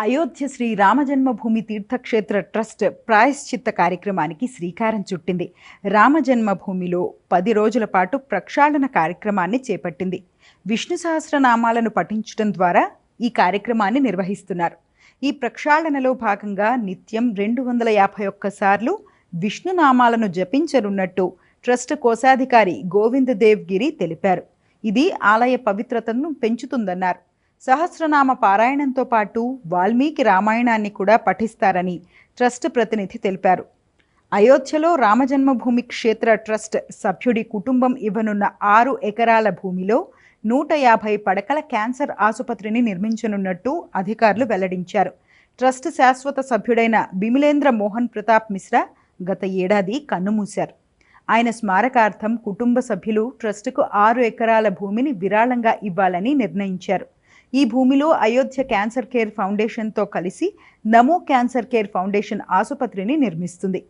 అయోధ్య శ్రీ రామజన్మభూమి Teerthkshetra trust ప్రాయశ్చిత్త కార్యక్రమానికి శ్రీకారం చుట్టింది. రామజన్మభూమిలో 10 రోజుల పాటు ప్రక్షాళన కార్యక్రమాన్ని చేపట్టింది. విష్ణు సహస్రనామాలను పఠించడం ద్వారా ఈ కార్యక్రమాన్ని నిర్వహిస్తున్నారు. ఈ ప్రక్షాళనలో భాగంగా నిత్యం 251 సార్లు విష్ణునామాలను జపించనున్నట్టు ట్రస్ట్ కోశాధికారి గోవింద్ దేవ్ గిరి తెలిపారు. ఇది ఆలయ పవిత్రతను పెంచుతుందన్నారు. సహస్రనామ పారాయణంతో పాటు వాల్మీకి రామాయణాన్ని కూడా పఠిస్తారని ట్రస్ట్ ప్రతినిధి తెలిపారు. అయోధ్యలో రామజన్మభూమి క్షేత్ర ట్రస్ట్ సభ్యుడి కుటుంబం ఇవ్వనున్న 6 ఎకరాల భూమిలో 150 పడకల క్యాన్సర్ ఆసుపత్రిని నిర్మించనున్నట్టు అధికారులు వెల్లడించారు. ట్రస్ట్ శాశ్వత సభ్యుడైన బిమలేంద్ర మోహన్ ప్రతాప్ మిశ్రా గత ఏడాది కన్నుమూశారు. ఆయన స్మారకార్థం కుటుంబ సభ్యులు ట్రస్టుకు 6 ఎకరాల భూమిని విరాళంగా ఇవ్వాలని నిర్ణయించారు. ఈ భూమిలో అయోధ్య క్యాన్సర్ కేర్ ఫౌండేషన్తో కలిసి నమో క్యాన్సర్ కేర్ ఫౌండేషన్ ఆసుపత్రిని నిర్మిస్తుంది.